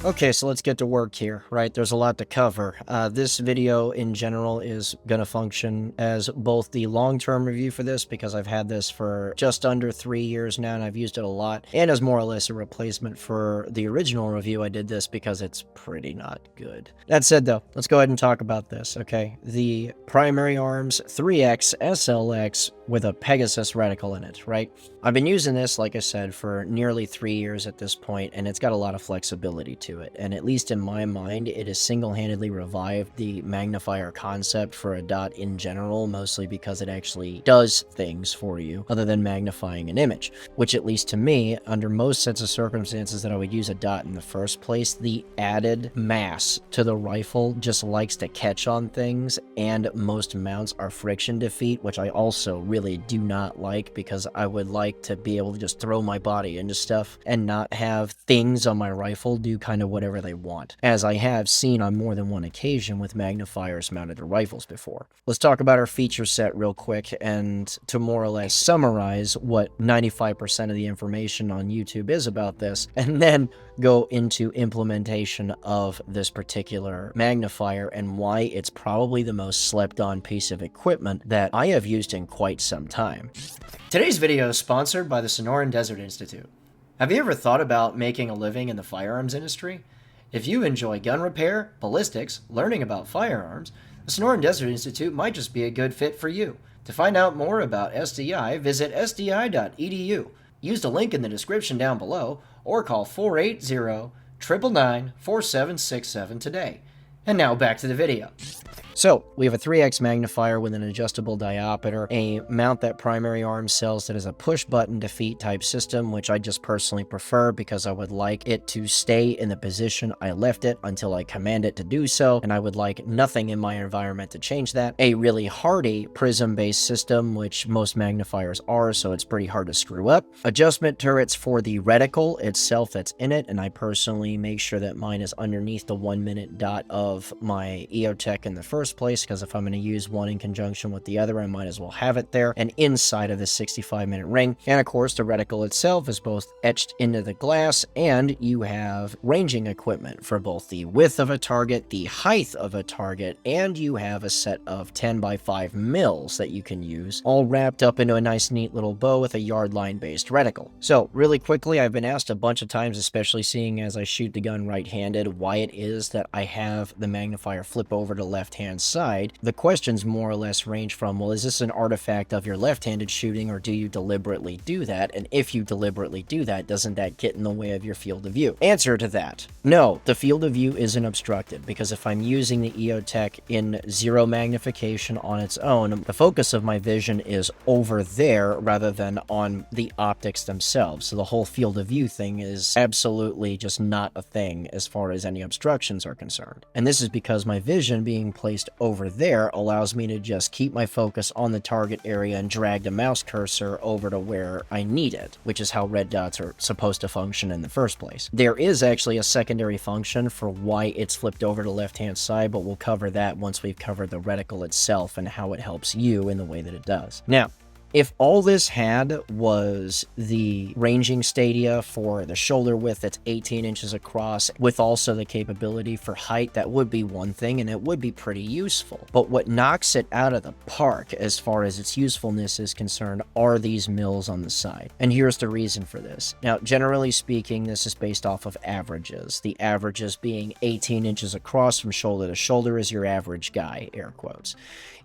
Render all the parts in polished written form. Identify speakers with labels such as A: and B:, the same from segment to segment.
A: Okay, so let's get to work here, right? There's a lot to cover. This video in general is going to function as both the long-term review for this, because I've had this for just under 3 years now and I've used it a lot, and as more or less a replacement for the original review. I did this because it's pretty not good. That said though, let's go ahead and talk about this, okay? The primary arms 3X SLX with a Pegasus reticle in it, right? I've been using this, like I said, for nearly 3 years at this point, and it's got a lot of flexibility to it. And at least in my mind, it has single-handedly revived the magnifier concept for a dot in general, mostly because it actually does things for you other than magnifying an image, which at least to me, under most sets of circumstances that I would use a dot in the first place, the added mass to the rifle just likes to catch on things, and most mounts are friction defeat, which I also really do not like, because I would like to be able to just throw my body into stuff and not have things on my rifle do kind of whatever they want, as I have seen on more than one occasion with magnifiers mounted to rifles before. Let's talk about our feature set real quick, and to more or less summarize what 95% of the information on YouTube is about this, and then go into implementation of this particular magnifier and why it's probably the most slept on piece of equipment that I have used in quite some time. Today's video is sponsored by the Sonoran Desert Institute. Have you ever thought about making a living in the firearms industry? If you enjoy gun repair, ballistics, learning about firearms, the Sonoran Desert Institute might just be a good fit for you. To find out more about SDI, visit sdi.edu. Use the link in the description down below, or call 480-999-4767 today. And now back to the video. So, we have a 3X magnifier with an adjustable diopter, a mount that Primary Arms sells that is a push-button defeat type system, which I just personally prefer because I would like it to stay in the position I left it until I command it to do so, and I would like nothing in my environment to change that. A really hardy prism-based system, which most magnifiers are, so it's pretty hard to screw up. Adjustment turrets for the reticle itself that's in it, and I personally make sure that mine is underneath the 1-minute dot of my EOTech in the first place, because if I'm going to use one in conjunction with the other, I might as well have it there and inside of the 65-minute ring. And of course, the reticle itself is both etched into the glass, and you have ranging equipment for both the width of a target, the height of a target, and you have a set of 10x5 mils that you can use, all wrapped up into a nice neat little bow with a yard line based reticle. So really quickly, I've been asked a bunch of times, especially seeing as I shoot the gun right-handed, why it is that I have the magnifier flip over to left-hand side. The questions more or less range from, well, is this an artifact of your left-handed shooting, or do you deliberately do that? And if you deliberately do that, doesn't that get in the way of your field of view? Answer to that: no, the field of view isn't obstructed, because if I'm using the EOTech in 0 magnification on its own, the focus of my vision is over there rather than on the optics themselves. So the whole field of view thing is absolutely just not a thing as far as any obstructions are concerned. And this is because my vision being placed over there allows me to just keep my focus on the target area and drag the mouse cursor over to where I need it, which is how red dots are supposed to function in the first place. There is actually a secondary function for why it's flipped over to the left-hand side, but we'll cover that once we've covered the reticle itself and how it helps you in the way that it does. Now, if all this had was the ranging stadia for the shoulder width that's 18 inches across, with also the capability for height, that would be one thing, and it would be pretty useful. But what knocks it out of the park as far as its usefulness is concerned are these mils on the side. And here's the reason for this. Now, generally speaking, this is based off of averages. The averages being 18 inches across from shoulder to shoulder is your average guy, air quotes.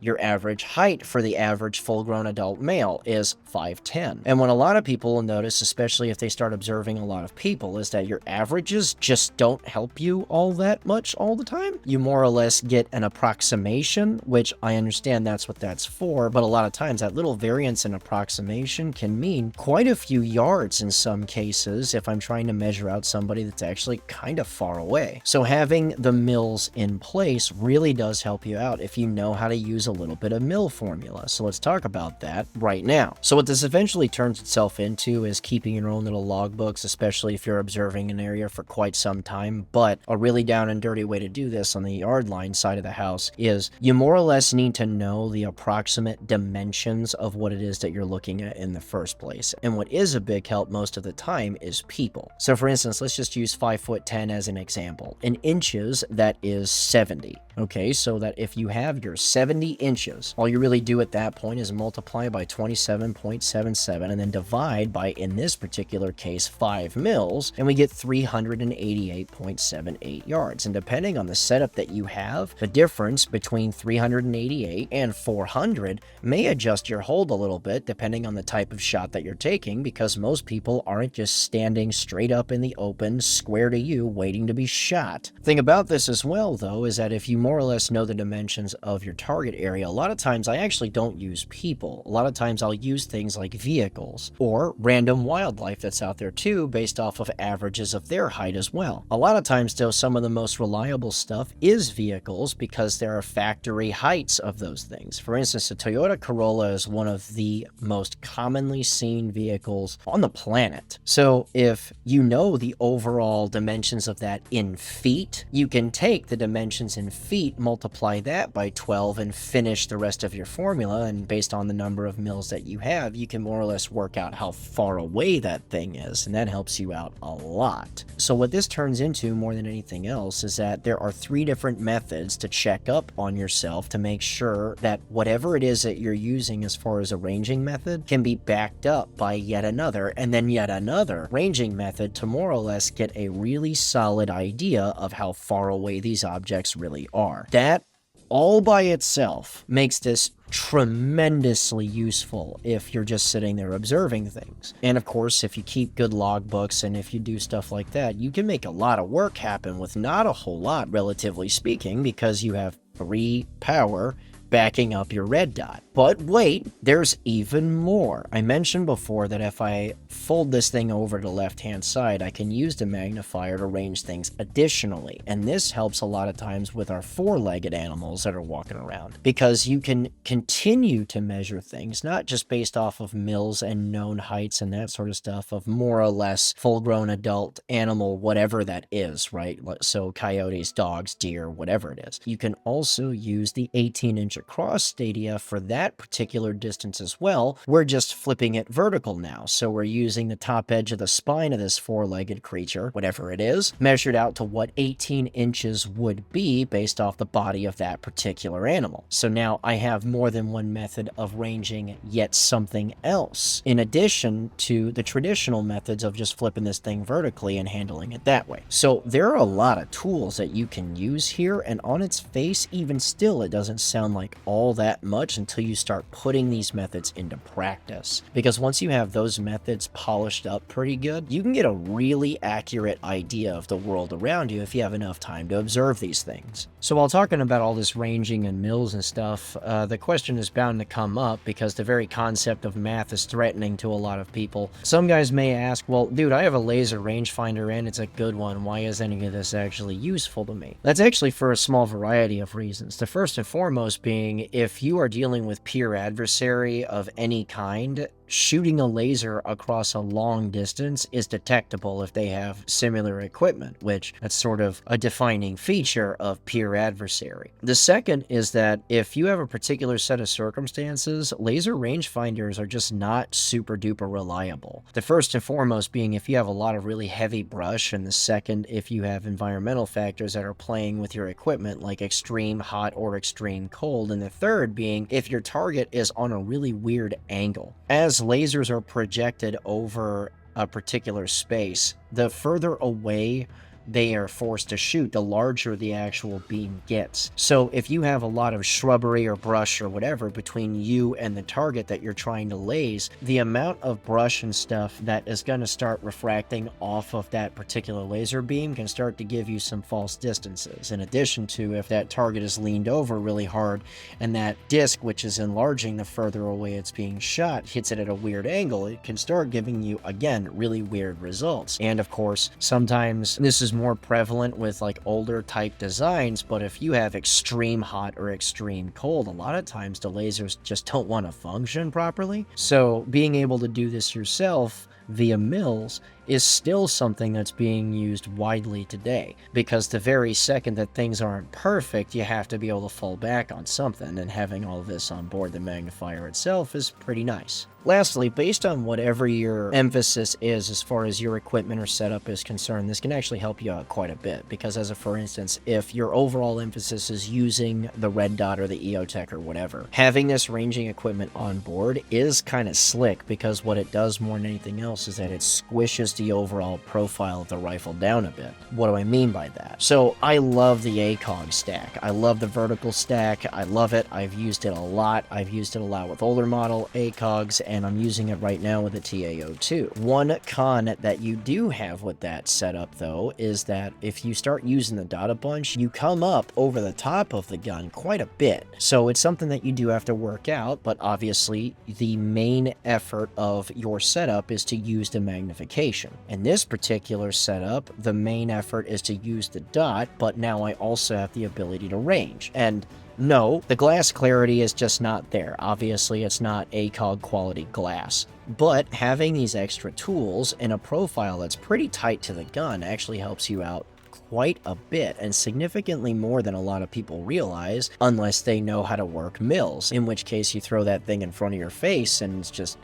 A: Your average height for the average full-grown adult male is 5'10". And what a lot of people will notice, especially if they start observing a lot of people, is that your averages just don't help you all that much all the time. You more or less get an approximation, which I understand that's what that's for, but a lot of times that little variance in approximation can mean quite a few yards in some cases if I'm trying to measure out somebody that's actually kind of far away. So having the mils in place really does help you out if you know how to use a little bit of mil formula. So let's talk about that right now. So what this eventually turns itself into is keeping your own little logbooks, especially if you're observing an area for quite some time. But a really down and dirty way to do this on the yard line side of the house is you more or less need to know the approximate dimensions of what it is that you're looking at in the first place. And what is a big help most of the time is people. So for instance, let's just use 5'10" as an example. In inches, that is 70. Okay, so that if you have your 70 inches, all you really do at that point is multiply by 27.77 and then divide by, in this particular case, 5 mils, and we get 388.78 yards. And depending on the setup that you have, the difference between 388 and 400 may adjust your hold a little bit depending on the type of shot that you're taking, because most people aren't just standing straight up in the open, square to you, waiting to be shot. The thing about this as well, though, is that if you more or less know the dimensions of your target area, a lot of times I actually don't use people. A lot of times I'll use things like vehicles or random wildlife that's out there too, based off of averages of their height as well. A lot of times, though, some of the most reliable stuff is vehicles because there are factory heights of those things. For instance, the Toyota Corolla is one of the most commonly seen vehicles on the planet. So if you know the overall dimensions of that in feet, you can take the dimensions in feet, multiply that by 12 and finish the rest of your formula, and based on the number of mils that you have, you can more or less work out how far away that thing is, and that helps you out a lot. So what this turns into more than anything else is that there are 3 different methods to check up on yourself to make sure that whatever it is that you're using as far as a ranging method can be backed up by yet another, and then yet another ranging method to more or less get a really solid idea of how far away these objects really are. That all by itself makes this tremendously useful if you're just sitting there observing things. And of course, if you keep good logbooks and if you do stuff like that, you can make a lot of work happen with not a whole lot, relatively speaking, because you have 3 power backing up your red dot. But wait, there's even more. I mentioned before that if I fold this thing over to the left-hand side, I can use the magnifier to range things additionally. And this helps a lot of times with our 4-legged animals that are walking around, because you can continue to measure things, not just based off of mils and known heights and that sort of stuff of more or less full-grown adult animal, whatever that is, right? So coyotes, dogs, deer, whatever it is. You can also use the 18-inch across stadia for that particular distance as well. We're just flipping it vertical now, so we're using the top edge of the spine of this 4-legged creature, whatever it is, measured out to what 18 inches would be based off the body of that particular animal. So now I have more than one method of ranging yet something else, in addition to the traditional methods of just flipping this thing vertically and handling it that way. So there are a lot of tools that you can use here, and on its face, even still, it doesn't sound like all that much until you start putting these methods into practice. Because once you have those methods polished up pretty good, you can get a really accurate idea of the world around you if you have enough time to observe these things. So while talking about all this ranging and mils and stuff, the question is bound to come up because the very concept of math is threatening to a lot of people. Some guys may ask, well, dude, I have a laser rangefinder and it's a good one. Why is any of this actually useful to me? That's actually for a small variety of reasons. The first and foremost being, if you are dealing with peer adversary of any kind, shooting a laser across a long distance is detectable if they have similar equipment, which that's sort of a defining feature of peer adversary. The second is that if you have a particular set of circumstances, laser rangefinders are just not super duper reliable. The first and foremost being if you have a lot of really heavy brush, and the second if you have environmental factors that are playing with your equipment like extreme hot or extreme cold, and the third being if your target is on a really weird angle. As lasers are projected over a particular space, the further away they are forced to shoot, the larger the actual beam gets. So if you have a lot of shrubbery or brush or whatever between you and the target that you're trying to laze, the amount of brush and stuff that is going to start refracting off of that particular laser beam can start to give you some false distances. In addition to, if that target is leaned over really hard and that disc, which is enlarging the further away it's being shot, hits it at a weird angle, it can start giving you, again, really weird results. And of course, sometimes this is more prevalent with like older type designs, but if you have extreme hot or extreme cold, a lot of times the lasers just don't want to function properly. So being able to do this yourself via mills is still something that's being used widely today, because the very second that things aren't perfect, you have to be able to fall back on something, and having all of this on board the magnifier itself is pretty nice. Lastly, based on whatever your emphasis is as far as your equipment or setup is concerned, this can actually help you out quite a bit, because as a for instance, if your overall emphasis is using the red dot or the EOTech or whatever, having this ranging equipment on board is kind of slick, because what it does more than anything else is that it squishes the overall profile of the rifle down a bit. What do I mean by that? So I love the ACOG stack. I love the vertical stack. I love it. I've used it a lot. I've used it a lot with older model ACOGs, and I'm using it right now with the TAO2. One con that you do have with that setup, though, is that if you start using the dot a bunch, you come up over the top of the gun quite a bit. So it's something that you do have to work out, but obviously the main effort of your setup is to use the magnification. In this particular setup, the main effort is to use the dot, but now I also have the ability to range. And no, the glass clarity is just not there. Obviously, it's not ACOG quality glass. But having these extra tools in a profile that's pretty tight to the gun actually helps you out quite a bit, and significantly more than a lot of people realize, unless they know how to work mills, in which case you throw that thing in front of your face and it's just...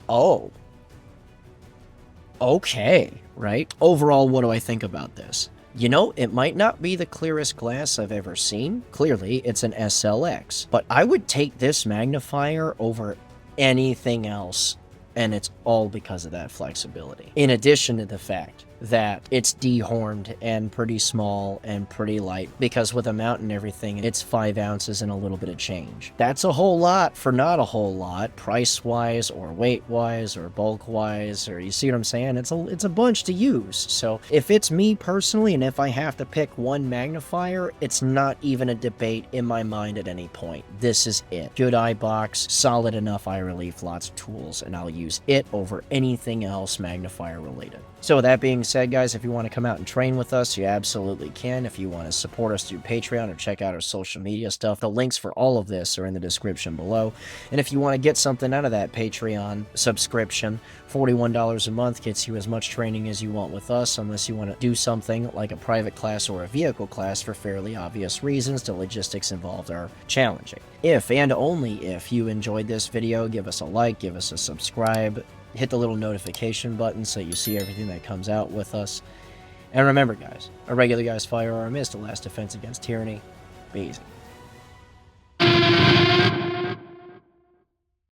A: oh. Okay, right? Overall, what do I think about this? You know, it might not be the clearest glass I've ever seen. Clearly, it's an SLX. But I would take this magnifier over anything else, and it's all because of that flexibility. In addition to the fact that it's dehorned and pretty small and pretty light, because with a mount and everything, it's 5 ounces and a little bit of change. That's a whole lot for not a whole lot, price-wise or weight-wise or bulk-wise, or you see what I'm saying? It's a bunch to use. So if it's me personally, and if I have to pick one magnifier, it's not even a debate in my mind at any point. This is it. Good eye box, solid enough eye relief, lots of tools, and I'll use it over anything else magnifier related. So with that being said, guys, if you want to come out and train with us, you absolutely can. If you want to support us through Patreon or check out our social media stuff, the links for all of this are in the description below. And if you want to get something out of that Patreon subscription, $41 a month gets you as much training as you want with us, unless you want to do something like a private class or a vehicle class for fairly obvious reasons. The logistics involved are challenging. If and only if you enjoyed this video, give us a like, give us a subscribe, hit the little notification button so you see everything that comes out with us. And remember, guys, a regular guy's firearm is the last defense against tyranny. Be easy.